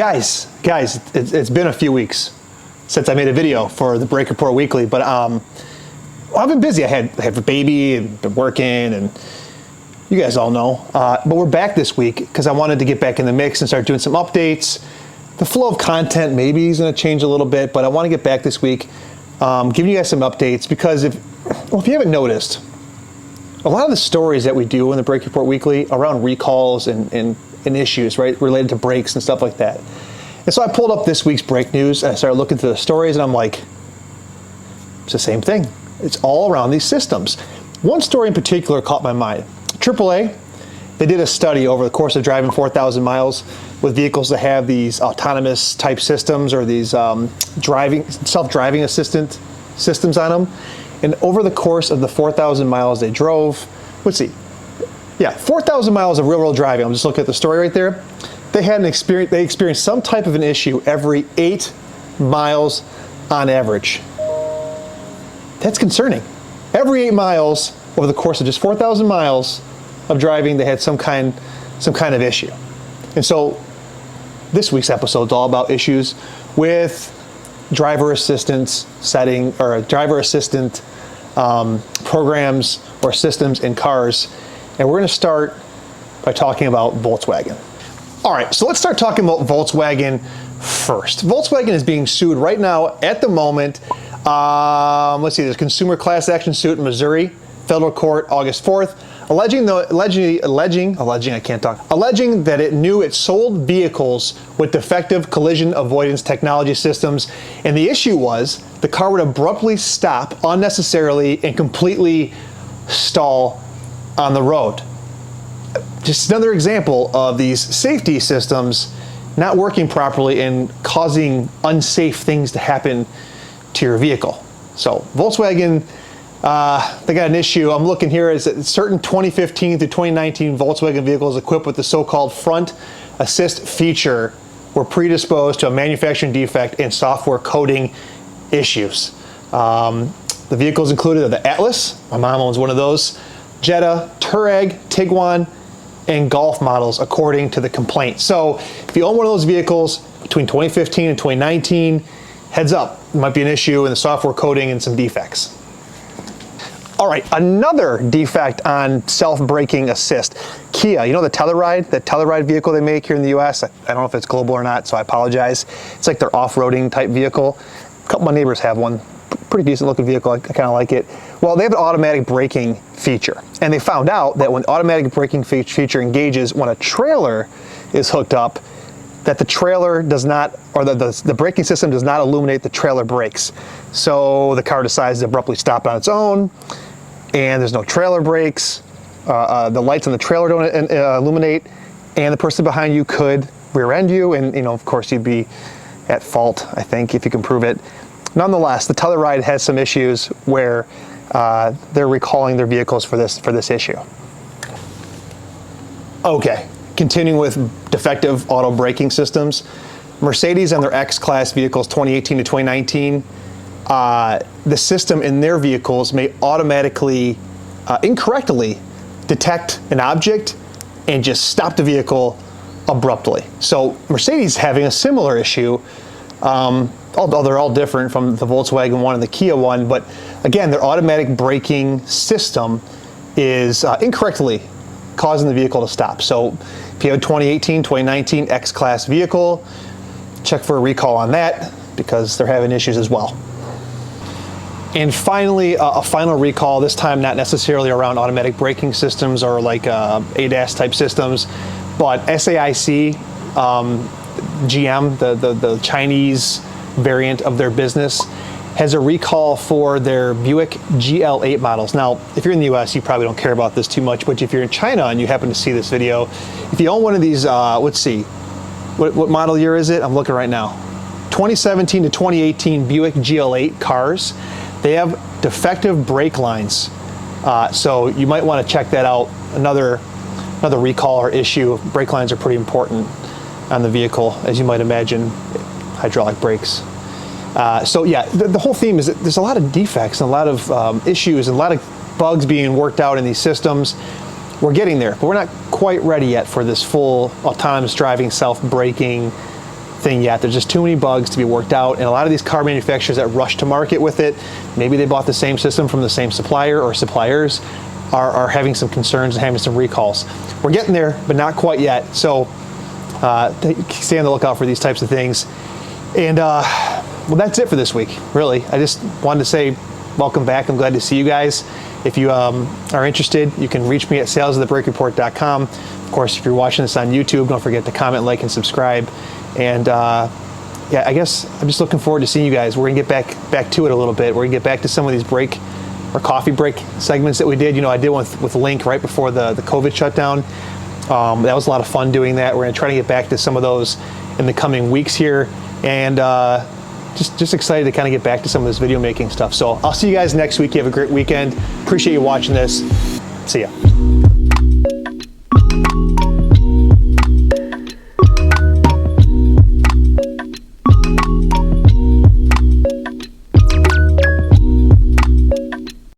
Guys, it's been a few weeks since I made a video for the Brake Report Weekly, but well, I've been busy. I had a baby and been working, and you guys all know. But we're back this week because I wanted to get back in the mix and start doing some updates. The flow of content maybe is going to change a little bit, but I want to get back this week, giving you guys some updates because if you haven't noticed, a lot of the stories that we do in the Brake Report Weekly around recalls and issues, right, related to brakes and stuff like that. And so I pulled up this week's brake news and I started looking through the stories and I'm like, it's the same thing. It's all around these systems. One story in particular caught my mind. AAA, they did a study over the course of driving 4,000 miles with vehicles that have these autonomous type systems or these self-driving assistant systems on them. And over the course of the 4,000 miles they drove, let's see, 4,000 miles of real-world driving. I'm just looking at the story right there. They experienced some type of an issue every 8 miles on average. That's concerning. Every 8 miles over the course of just 4,000 miles of driving, they had some kind of issue. And so this week's episode is all about issues with driver assistance setting or driver assistant programs or systems in cars. And we're going to start by talking about Volkswagen. All right, so let's start talking about Volkswagen first. Volkswagen is being sued right now at the moment. Let's see, there's a consumer class action suit in Missouri, federal court, August 4th, alleging that it knew it sold vehicles with defective collision avoidance technology systems. And the issue was the car would abruptly stop unnecessarily and completely stall on the road. Just another example of these safety systems not working properly and causing unsafe things to happen to your vehicle. So Volkswagen, they got an issue. I'm looking here is that certain 2015 through 2019 Volkswagen vehicles equipped with the so-called front assist feature were predisposed to a manufacturing defect and software coding issues. The vehicles included the Atlas, my mom owns one of those, Jetta, Touareg, Tiguan, and Golf models, according to the complaint. So if you own one of those vehicles between 2015 and 2019, heads up, there might be an issue in the software coding and some defects. All right, another defect on self-braking assist. Kia, you know the Telluride, vehicle they make here in the US? I don't know if it's global or not, so I apologize. It's like their off-roading type vehicle. A couple of my neighbors have one. Pretty decent looking vehicle, I kind of like it. Well, they have an automatic braking feature. And they found out that when automatic braking feature engages when a trailer is hooked up, that the trailer does not, or the braking system does not illuminate the trailer brakes. So the car decides to abruptly stop on its own, and there's no trailer brakes. The lights on the trailer don't illuminate, and the person behind you could rear end you, and of course you'd be at fault, I think, if you can prove it. Nonetheless, the Telluride has some issues where they're recalling their vehicles for this issue. Okay, continuing with defective auto braking systems. Mercedes and their X-Class vehicles 2018 to 2019, the system in their vehicles may automatically, incorrectly detect an object and just stop the vehicle abruptly. So Mercedes having a similar issue, although they're all different from the Volkswagen one and the Kia one, but again, their automatic braking system is incorrectly causing the vehicle to stop. So if you have a 2018, 2019 X-Class vehicle, check for a recall on that because they're having issues as well. And finally, a final recall, this time not necessarily around automatic braking systems or like ADAS type systems, but SAIC, GM, the Chinese variant of their business, has a recall for their Buick GL8 models. Now, if you're in the US, you probably don't care about this too much, but if you're in China and you happen to see this video, if you own one of these, let's see, what model year is it? I'm looking right now. 2017 to 2018 Buick GL8 cars, they have defective brake lines. So you might want to check that out. Another recall or issue. Brake lines are pretty important on the vehicle, as you might imagine, hydraulic brakes. So yeah, the whole theme is that there's a lot of defects and a lot of issues and a lot of bugs being worked out in these systems. We're getting there, but we're not quite ready yet for this full autonomous driving, self-braking thing yet. There's just too many bugs to be worked out, and a lot of these car manufacturers that rush to market with it, maybe they bought the same system from the same supplier or suppliers, are having some concerns and having some recalls. We're getting there, but not quite yet. So stay on the lookout for these types of things. And well, that's it for this week, really. I just wanted to say welcome back. I'm glad to see you guys. If you are interested, you can reach me at salesofthebrakерeport.com. Of course, if you're watching this on YouTube, don't forget to comment, like, and subscribe. And yeah, I guess I'm just looking forward to seeing you guys. We're gonna get back to it a little bit. We're gonna get back to some of these break or coffee break segments that we did. You know, I did one with Link right before the COVID shutdown. That was a lot of fun doing that. We're gonna try to get back to some of those in the coming weeks here. And just excited to kind of get back to some of this video making stuff. So I'll see you guys next week. You have a great weekend. Appreciate you watching this. See ya.